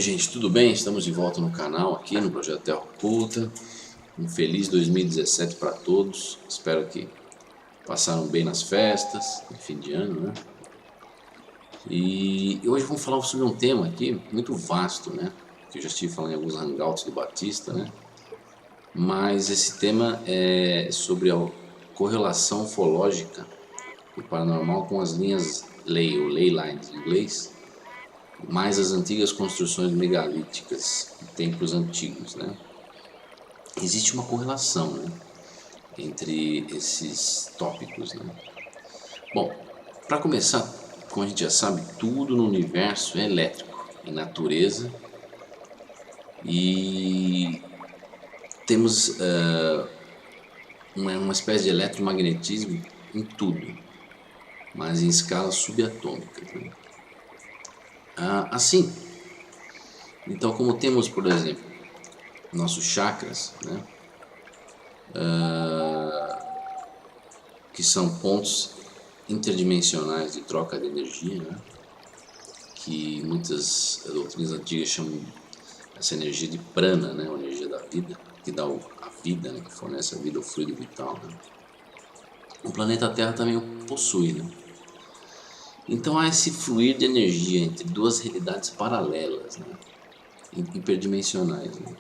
gente, tudo bem? Estamos de volta no canal aqui no Projeto Terra Oculta. Um feliz 2017 para todos. Espero que passaram bem nas festas de fim de ano, né? E hoje vamos falar sobre um tema aqui muito vasto, né? Que eu já estive falando em alguns hangouts do Batista, né? Mas esse tema é sobre a correlação ufológica do paranormal com as linhas ley, ou ley lines em inglês, mais as antigas construções megalíticas de templos antigos, né? Existe uma correlação, né, entre esses tópicos, né? Bom, para começar, como a gente já sabe, tudo no universo é elétrico, em natureza, e temos uma espécie de eletromagnetismo em tudo, mas em escala subatômica, né? Assim, então, como temos, por exemplo, nossos chakras, né, que são pontos interdimensionais de troca de energia, né, que muitas doutrinas antigas chamam essa energia de prana, né, a energia da vida, que dá a vida, né, que fornece a vida, o fluido vital, né. O planeta Terra também o possui, né. Então há esse fluir de energia entre duas realidades paralelas, né, hiperdimensionais, né.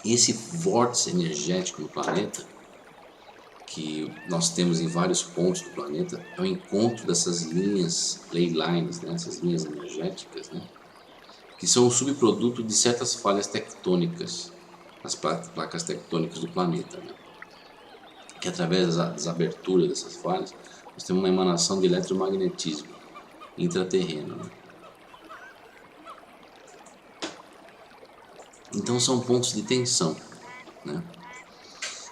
E esse vórtice energético no planeta, que nós temos em vários pontos do planeta, é o encontro dessas linhas, ley lines, né, essas linhas energéticas, né, que são um subproduto de certas falhas tectônicas, nas placas tectônicas do planeta, né, que através das aberturas dessas falhas, nós temos uma emanação de eletromagnetismo intraterreno, né. Então são pontos de tensão, né?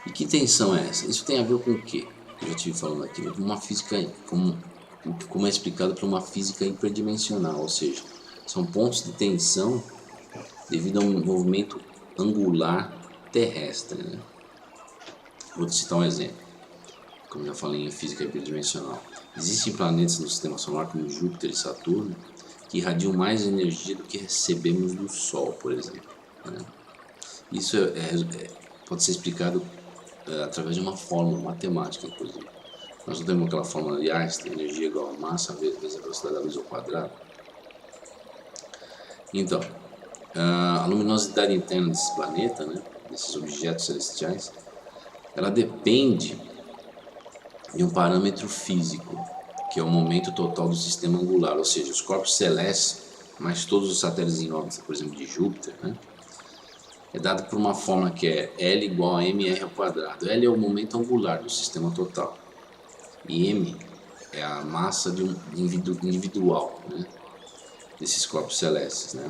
E que tensão é essa? Isso tem a ver com o quê? Eu já estive falando aqui, com uma física, como é explicado por uma física hiperdimensional, ou seja, são pontos de tensão devido a um movimento angular terrestre, né? Vou te citar um exemplo, como já falei em física hiperdimensional. Existem planetas no sistema solar como Júpiter e Saturno que irradiam mais energia do que recebemos do Sol, por exemplo, né? Isso pode ser explicado através de uma fórmula matemática, inclusive. Nós não temos aquela fórmula de Einstein, energia igual a massa vezes a velocidade da luz ao quadrado. Então, a luminosidade interna desse planeta, né, desses objetos celestiais, ela depende de um parâmetro físico, que é o momento total do sistema angular, ou seja, os corpos celestes, mais todos os satélites em órbita, por exemplo, de Júpiter, né, é dado por uma fórmula que é L igual a mr ao quadrado. L é o momento angular do sistema total e m é a massa de um individual, né, desses corpos celestes, né,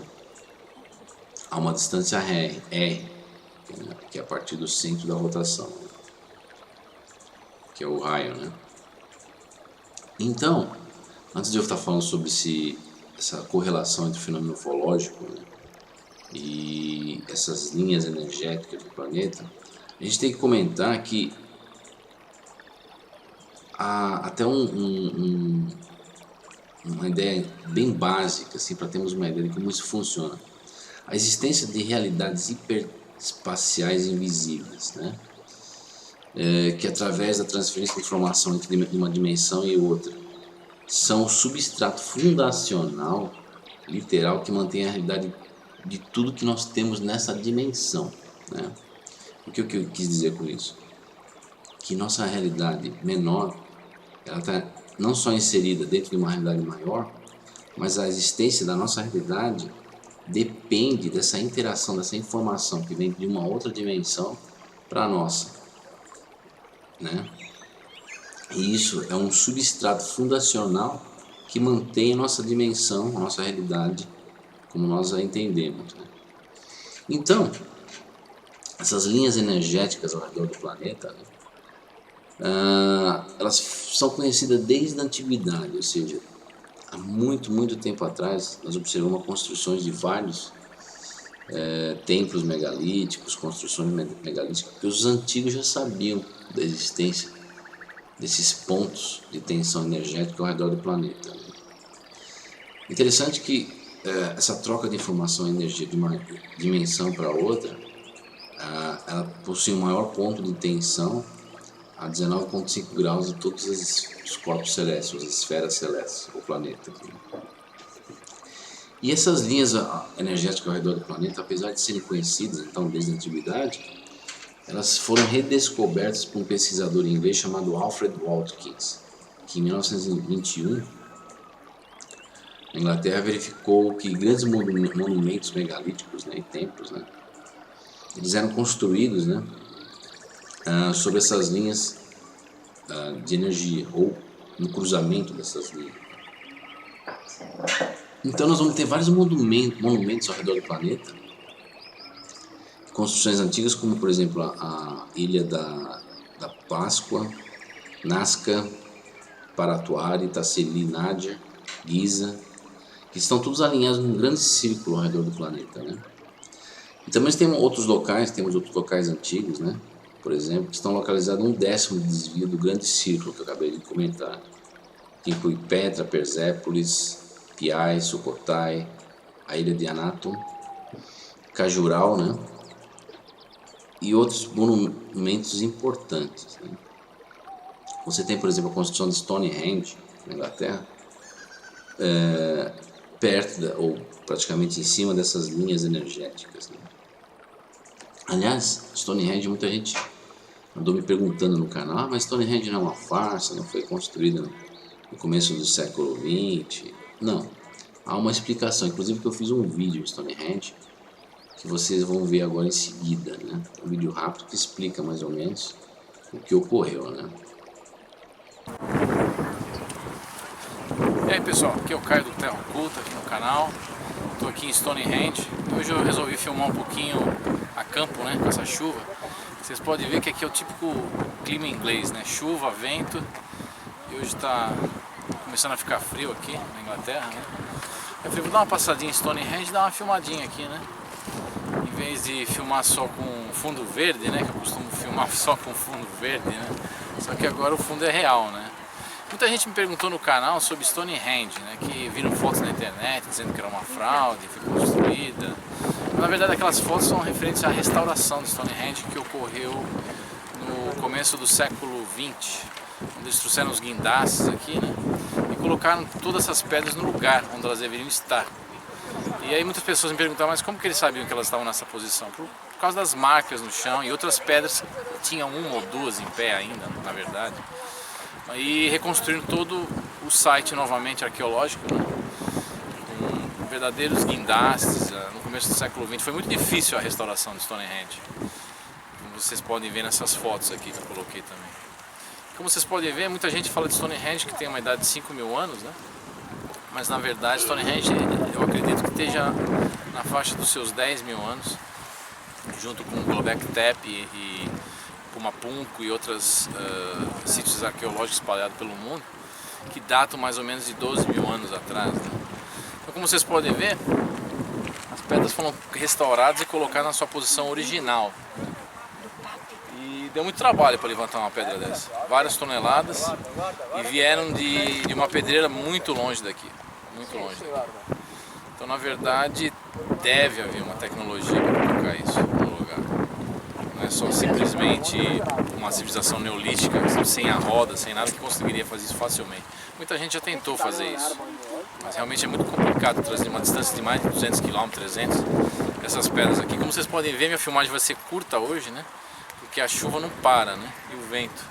a uma distância r, que é a partir do centro da rotação, né, que é o raio, né. Então, antes de eu estar falando sobre essa correlação entre o fenômeno ufológico, né, e essas linhas energéticas do planeta, a gente tem que comentar que há até uma ideia bem básica, assim, para termos uma ideia de como isso funciona. A existência de realidades hiperespaciais invisíveis, né, que através da transferência de informação entre uma dimensão e outra, são o substrato fundacional, literal, que mantém a realidade de tudo que nós temos nessa dimensão, né? O que eu quis dizer com isso? Que nossa realidade menor, ela está não só inserida dentro de uma realidade maior, mas a existência da nossa realidade depende dessa interação, dessa informação que vem de uma outra dimensão para a nossa, né? E isso é um substrato fundacional que mantém a nossa dimensão, a nossa realidade, como nós a entendemos, né? Então, essas linhas energéticas ao redor do planeta, né, elas são conhecidas desde a antiguidade, ou seja, há muito tempo atrás nós observamos construções de vários templos megalíticos, construções megalíticas, que os antigos já sabiam da existência desses pontos de tensão energética ao redor do planeta. Interessante que essa troca de informação e energia de uma dimensão para outra, ela possui um maior ponto de tensão a 19,5 graus de todos os corpos celestes, as esferas celestes, o planeta. E essas linhas energéticas ao redor do planeta, apesar de serem conhecidas então desde a antiguidade, elas foram redescobertas por um pesquisador inglês chamado Alfred Watkins, que em 1921 na Inglaterra verificou que grandes monumentos megalíticos, né, e templos, né, eles eram construídos, né, sobre essas linhas de energia ou no cruzamento dessas linhas. Então nós vamos ter vários monumentos ao redor do planeta, construções antigas como por exemplo a Ilha da Páscoa, Nazca, Paratuari, Tassili, Nadia, Giza, que estão todos alinhados num grande círculo ao redor do planeta, né? E também temos outros locais antigos, né? Por exemplo, que estão localizados a 1/10 do desvio do grande círculo que eu acabei de comentar, que inclui Petra, Persépolis, Piai, Sukhothai, a ilha de Anaton, Khajuraho, né? E outros monumentos importantes, né? Você tem, por exemplo, a construção de Stonehenge, na Inglaterra, perto ou praticamente em cima dessas linhas energéticas, né? Aliás, Stonehenge, muita gente andou me perguntando no canal, mas Stonehenge não é uma farsa, não foi construída no começo do século XX? Não, há uma explicação, inclusive que eu fiz um vídeo em Stonehenge, que vocês vão ver agora em seguida, né? Um vídeo rápido que explica mais ou menos o que ocorreu, né? E aí pessoal, aqui é o Caio do Terra Oculta aqui no canal. Estou aqui em Stonehenge. Hoje eu resolvi filmar um pouquinho a campo, né, com essa chuva. Vocês podem ver que aqui é o típico clima inglês, né? Chuva, vento. E hoje está começando a ficar frio aqui na Inglaterra, né? Eu falei, vou dar uma passadinha em Stonehenge e dar uma filmadinha aqui, né? Em vez de filmar só com fundo verde, né? Que eu costumo filmar só com fundo verde, né? Só que agora o fundo é real, né? Muita gente me perguntou no canal sobre Stonehenge, né, que viram fotos na internet dizendo que era uma fraude, foi construída. Na verdade, aquelas fotos são referentes à restauração de Stonehenge que ocorreu no começo do século XX, onde eles trouxeram os guindastes aqui, né, e colocaram todas essas pedras no lugar onde elas deveriam estar. E aí muitas pessoas me perguntaram, mas como que eles sabiam que elas estavam nessa posição? Por causa das marcas no chão e outras pedras, tinham uma ou duas em pé ainda, na verdade. E reconstruindo todo o site novamente arqueológico, né? Com verdadeiros guindastes no começo do século XX. Foi muito difícil a restauração de Stonehenge, como vocês podem ver nessas fotos aqui que eu coloquei também. Como vocês podem ver, muita gente fala de Stonehenge que tem uma idade de 5.000 anos, né? Mas na verdade Stonehenge eu acredito que esteja na faixa dos seus 10.000 anos, junto com Göbekli Tepe e Pumapunku e outros sítios arqueológicos espalhados pelo mundo, que datam mais ou menos de 12.000 anos atrás, né? Então, como vocês podem ver, as pedras foram restauradas e colocadas na sua posição original. E deu muito trabalho para levantar uma pedra dessa, várias toneladas, e vieram de uma pedreira muito longe daqui, muito longe daqui. Então, na verdade, deve haver uma tecnologia para colocar isso no lugar. Não é só simplesmente uma civilização neolítica, sem a roda, sem nada, que conseguiria fazer isso facilmente. Muita gente já tentou fazer isso, mas realmente é muito complicado trazer uma distância de mais de 200 km, 300, essas pedras aqui. Como vocês podem ver, minha filmagem vai ser curta hoje, né? Porque a chuva não para, né? E o vento.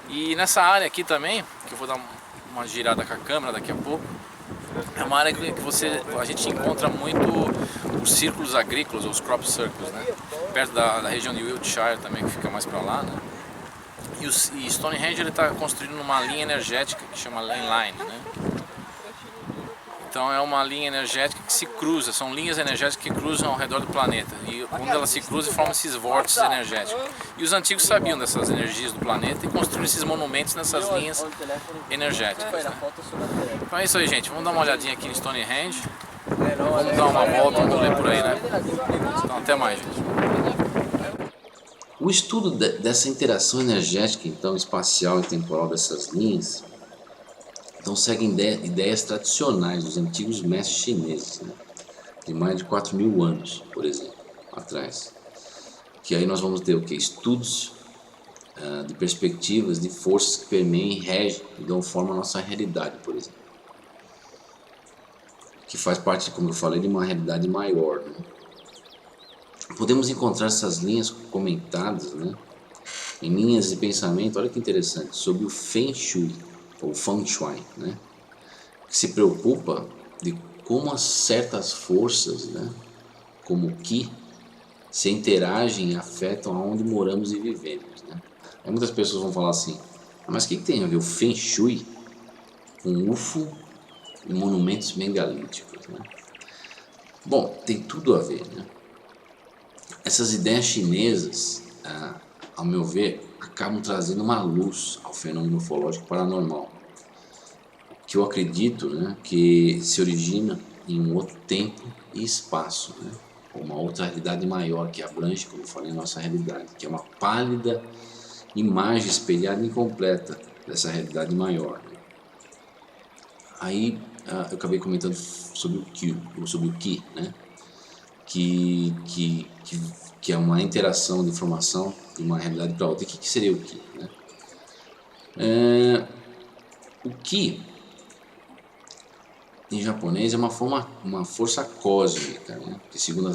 E nessa área aqui também, que eu vou dar uma girada com a câmera daqui a pouco, é uma área que a gente encontra muito os círculos agrícolas, ou os crop circles, né? Perto da região de Wiltshire também, que fica mais para lá, né? E Stonehenge está construído numa linha energética que chama Ley Line, né? Então é uma linha energética que se cruza, são linhas energéticas que cruzam ao redor do planeta. E quando elas se cruzam, formam esses vórtices energéticos. E os antigos sabiam dessas energias do planeta e construíram esses monumentos nessas linhas energéticas, né? Então é isso aí, gente. Vamos dar uma olhadinha aqui em Stonehenge. Vamos dar uma volta, vamos ver por aí, né? Então até mais, gente. O estudo dessa interação energética, então, espacial e temporal dessas linhas Então seguem ideias tradicionais dos antigos mestres chineses, né? De mais de 4.000 anos, por exemplo, atrás. Que aí nós vamos ter o que? Estudos de perspectivas, de forças que permeiam e regem e dão forma à nossa realidade, por exemplo. Que faz parte, como eu falei, de uma realidade maior, né? Podemos encontrar essas linhas comentadas, né, em linhas de pensamento, olha que interessante, sobre o Feng Shui, ou Feng Shui, né, que se preocupa de como certas forças, né, como o Qi, se interagem e afetam aonde moramos e vivemos, né. Aí muitas pessoas vão falar assim, mas o que tem a ver o Feng Shui com UFO e monumentos megalíticos, né? Bom, tem tudo a ver, né? Essas ideias chinesas, ao meu ver, acabam trazendo uma luz ao fenômeno ufológico paranormal, que eu acredito, né, que se origina em um outro tempo e espaço, né, uma outra realidade maior que abrange, como eu falei, a nossa realidade, que é uma pálida imagem espelhada e incompleta dessa realidade maior, né. Aí eu acabei comentando sobre o Qi, né, que é uma interação de informação de uma realidade para outra. E o que seria o Qi, né? O Qi, em japonês, é uma força cósmica, né? Que segundo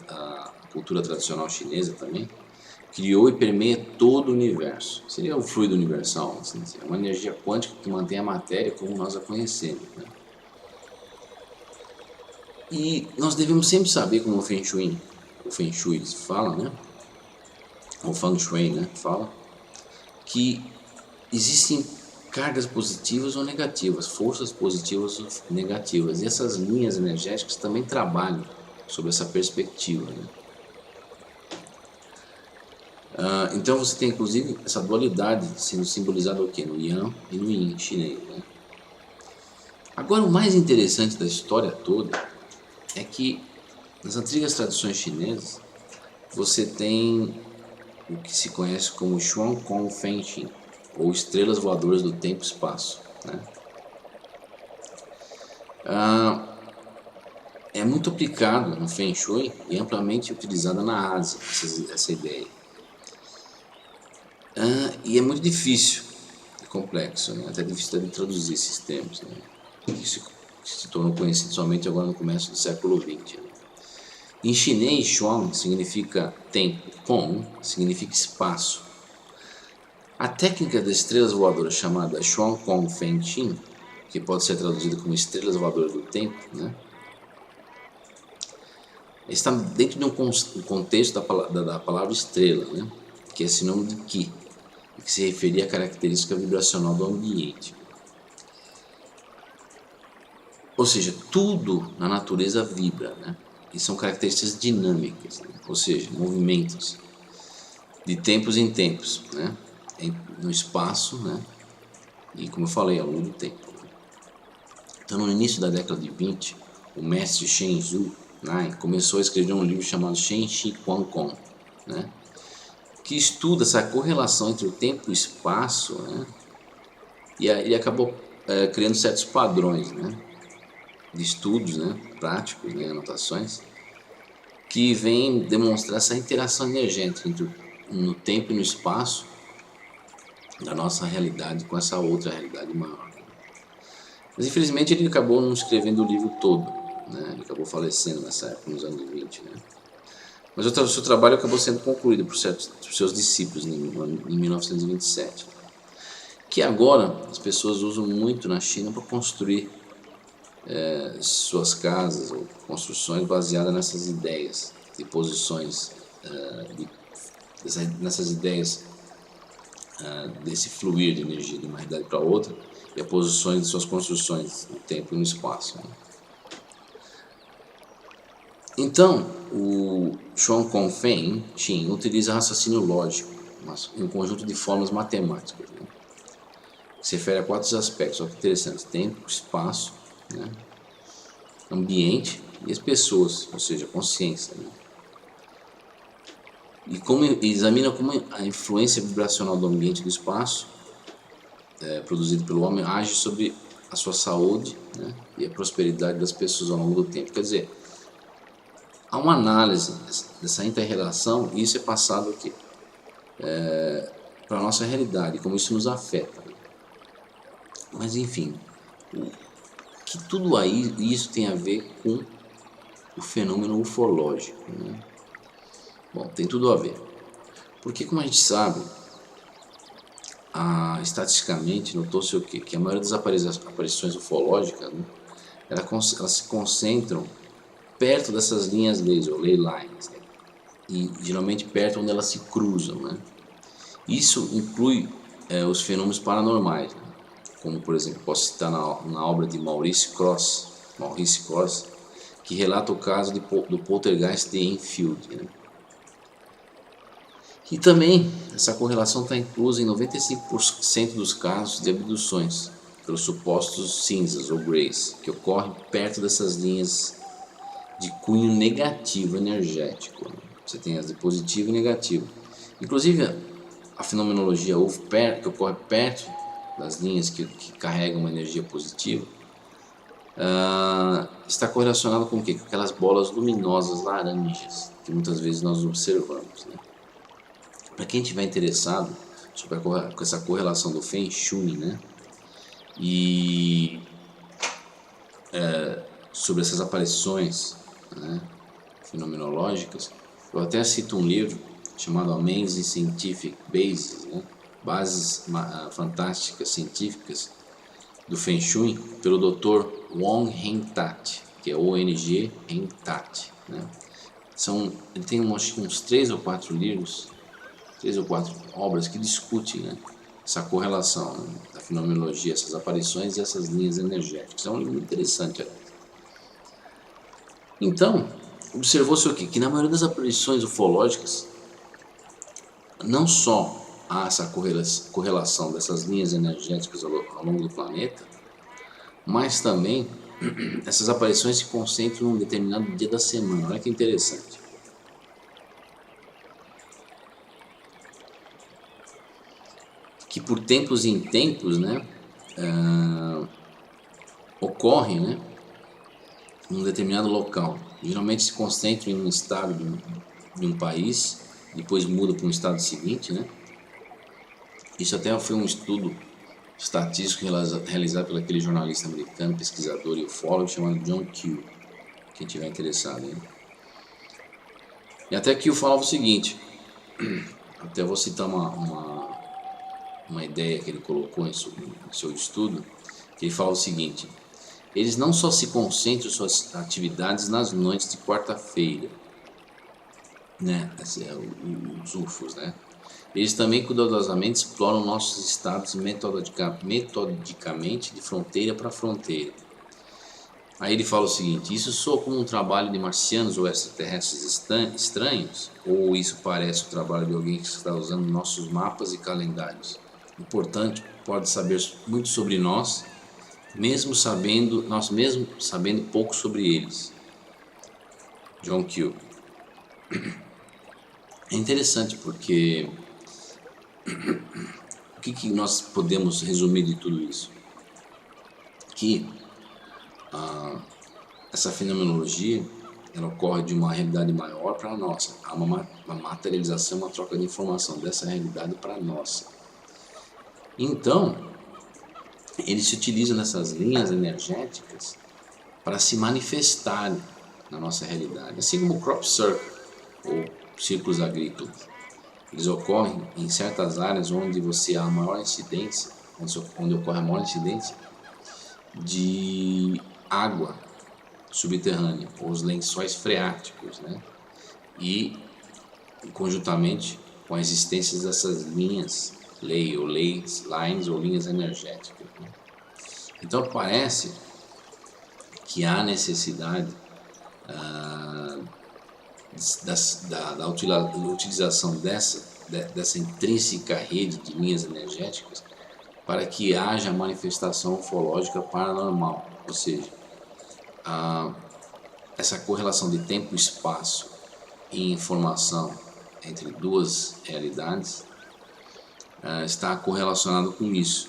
a cultura tradicional chinesa também, criou e permeia todo o universo. Seria o fluido universal, assim dizer. É uma energia quântica que mantém a matéria como nós a conhecemos, né? E nós devemos sempre saber, como o Feng Shui fala, né? O Feng Shui, né? Fala que existem cargas positivas ou negativas, forças positivas ou negativas. E essas linhas energéticas também trabalham sobre essa perspectiva, né? Então você tem inclusive essa dualidade sendo simbolizada o quê? No Yang e no Yin chinês, né? Agora o mais interessante da história toda é que nas antigas tradições chinesas você tem o que se conhece como Xuan Kong Feng Xin, ou estrelas voadoras do tempo e espaço, né? É muito aplicado no Feng Shui e amplamente utilizada na Ásia essa ideia. E é muito difícil, é complexo, né? Até difícil de traduzir esses termos, né? Que se tornou conhecido somente agora no começo do século XX. Né? Em chinês, Xuan significa tempo, Kong significa espaço. A técnica das estrelas voadoras chamada Xuan Kong Feng Xin, que pode ser traduzida como estrelas voadoras do tempo, né, está dentro de um contexto da palavra estrela, né, que é sinônimo de Qi, que se referia à característica vibracional do ambiente. Ou seja, tudo na natureza vibra, né, e são características dinâmicas, né, ou seja, movimentos de tempos em tempos, né, no espaço, né, e como eu falei, ao longo do tempo. Então, no início da década de 20, o mestre Shen Zhu Nai começou a escrever um livro chamado Shen Shi Quan Kong, né, que estuda essa correlação entre o tempo e o espaço, né, e ele acabou criando certos padrões, né, de estudos, né, práticos, né, anotações, que vêm demonstrar essa interação energética entre no tempo e no espaço da nossa realidade com essa outra realidade maior. Mas infelizmente ele acabou não escrevendo o livro todo, né? Ele acabou falecendo nessa época, nos anos 20, né? Mas o seu trabalho acabou sendo concluído por seus discípulos em 1927. Que agora as pessoas usam muito na China para construir suas casas ou construções baseadas nessas ideias de posições, nessas ideias desse fluir de energia de uma realidade para outra e as posições de suas construções no tempo e no espaço, né? Então, o Xuan Kong Feng Xin utiliza raciocínio lógico, um conjunto de fórmulas matemáticas, né, que se refere a 4 aspectos, olha que interessante: tempo, espaço, né, ambiente e as pessoas, ou seja, consciência, né? E examina como a influência vibracional do ambiente e do espaço produzido pelo homem age sobre a sua saúde, né, e a prosperidade das pessoas ao longo do tempo. Quer dizer, há uma análise dessa inter-relação e isso é passado aqui para a nossa realidade, como isso nos afeta. Mas enfim, que tudo aí isso tem a ver com o fenômeno ufológico, né? Bom, tem tudo a ver. Porque como a gente sabe, estatisticamente notou-se o quê? Que a maioria das aparições ufológicas, né, elas se concentram perto dessas linhas laser, ou ley lines, né? E geralmente perto onde elas se cruzam, né? Isso inclui os fenômenos paranormais, né? Como por exemplo, posso citar na obra de Maurice Cross, que relata o caso do poltergeist de Enfield, né? E também essa correlação está inclusa em 95% dos casos de abduções pelos supostos cinzas ou greys, que ocorrem perto dessas linhas de cunho negativo energético, né? Você tem as de positivo e negativo. Inclusive a fenomenologia UFO, que ocorre perto das linhas que carregam uma energia positiva, está correlacionado com o quê? Com aquelas bolas luminosas laranjas que muitas vezes nós observamos, né? Para quem estiver interessado sobre com essa correlação do Feng Shui, né, e sobre essas aparições, né, fenomenológicas, eu até cito um livro chamado Amazing Scientific Bases, né, Bases Fantásticas Científicas do Feng Shui, pelo Dr. Wong Hen Tat, que é ONG Hen Tat, né. Ele tem acho que uns 3 ou 4 livros, 3 ou 4 obras que discutem, né, essa correlação, né, da fenomenologia, essas aparições e essas linhas energéticas. É um livro interessante, aliás. Então, observou-se o quê? Que na maioria das aparições ufológicas, não só há essa correlação dessas linhas energéticas ao longo do planeta, mas também essas aparições se concentram em um determinado dia da semana. Olha que interessante. Que por tempos em tempos, né, ocorre, né, em um determinado local. Geralmente se concentra em um estado de um país, depois muda para um estado seguinte, né. Isso até foi um estudo estatístico realizado por aquele jornalista americano, pesquisador e ufólogo chamado John Keel, quem tiver interessado, hein? E até Keel falava o seguinte, até vou citar uma ideia que ele colocou em seu estudo, que ele fala o seguinte: eles não só se concentram suas atividades nas noites de quarta-feira, né, os UFOs, né, eles também cuidadosamente exploram nossos estados metodicamente de fronteira para fronteira. Aí ele fala o seguinte: isso soa como um trabalho de marcianos ou extraterrestres estranhos? Ou isso parece o trabalho de alguém que está usando nossos mapas e calendários? E, portanto, pode saber muito sobre nós mesmo sabendo pouco sobre eles. John Keel. É interessante porque o que nós podemos resumir de tudo isso? Que essa fenomenologia ela ocorre de uma realidade maior para a nossa. Há uma materialização, uma troca de informação dessa realidade para a nossa. Então, eles se utilizam dessas linhas energéticas para se manifestarem na nossa realidade. Assim como o crop circle, ou círculos agrícolas. Eles ocorrem em certas áreas onde você há maior incidência, onde ocorre a maior incidência de água subterrânea, ou os lençóis freáticos, né? E conjuntamente com a existência dessas linhas, lines ou linhas energéticas, né? Então parece que há necessidade da utilização dessa intrínseca rede de linhas energéticas para que haja manifestação ufológica paranormal, ou seja, essa correlação de tempo, espaço e informação entre duas realidades está correlacionado com isso.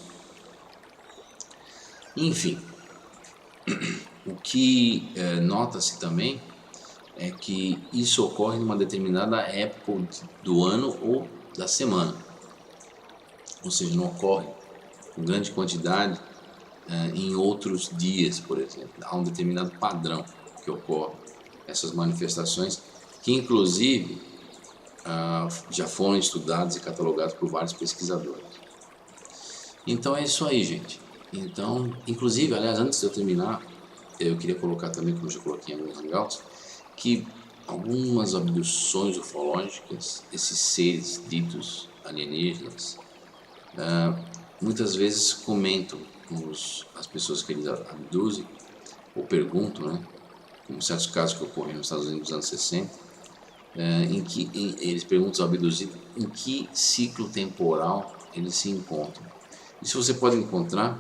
Enfim, o que nota-se também é que isso ocorre em uma determinada época do ano ou da semana, ou seja, não ocorre com grande quantidade em outros dias, por exemplo. Há um determinado padrão que ocorre essas manifestações, que inclusive já foram estudados e catalogados por vários pesquisadores. Então é isso aí, gente. Então, inclusive, aliás, antes de eu terminar, eu queria colocar também, como eu já coloquei em alguns hangouts, que algumas abduções ufológicas, esses seres ditos alienígenas, muitas vezes comentam com as pessoas que eles abduzem, ou perguntam, né, como certos casos que ocorreram nos Estados Unidos nos anos 60, eles perguntam aos abduzidos em que ciclo temporal eles se encontram. Isso você pode encontrar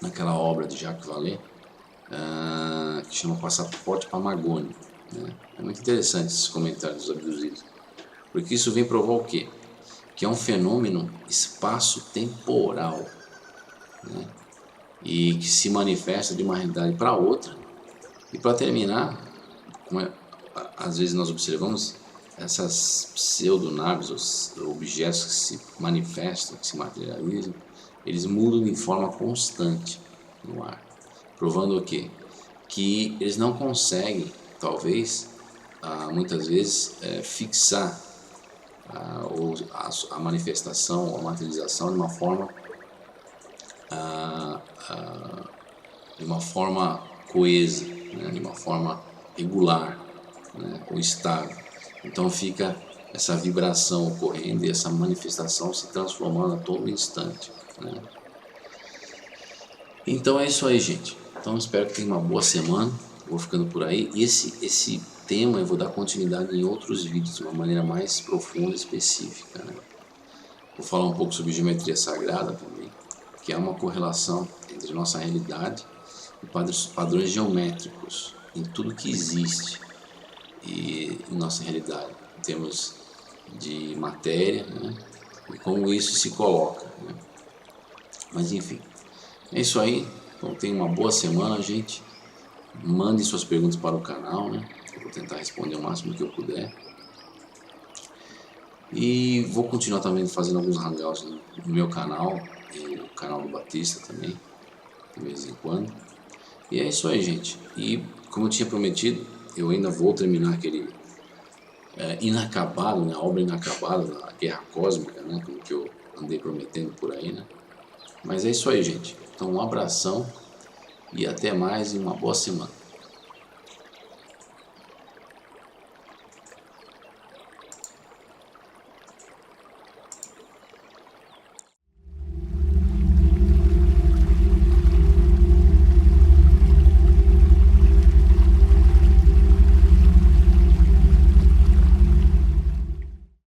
naquela obra de Jacques Vallée, que chama Passaporte Pamagônico, né? É muito interessante esses comentários dos abduzidos, porque isso vem provar o quê? Que é um fenômeno espaço-temporal, né? E que se manifesta de uma realidade para outra. E para terminar, às vezes nós observamos essas pseudonaves, os objetos que se manifestam, que se materializam, eles mudam de forma constante no ar, provando o quê? Que eles não conseguem, talvez, muitas vezes, fixar a manifestação ou a materialização de uma forma coesa, né? De uma forma regular, né? Ou estável. Então fica essa vibração ocorrendo e essa manifestação se transformando a todo instante, né? Então é isso aí, gente. Então espero que tenha uma boa semana. Vou ficando por aí. E esse tema eu vou dar continuidade em outros vídeos de uma maneira mais profunda e específica, né? Vou falar um pouco sobre geometria sagrada também, que é uma correlação entre nossa realidade e padrões geométricos em tudo que existe e em nossa realidade, em termos de matéria, né? E como isso se coloca, né? Mas enfim, é isso aí. Então tenha uma boa semana, gente. Mande suas perguntas para o canal, né? Eu vou tentar responder o máximo que eu puder. E vou continuar também fazendo alguns hangouts no meu canal e no canal do Batista também, de vez em quando. E é isso aí, gente. E como eu tinha prometido, eu ainda vou terminar aquele inacabado, né? A obra inacabada da Guerra Cósmica, né? Como que eu andei prometendo por aí, né? Mas é isso aí, gente. Então um abração e até mais e uma boa semana.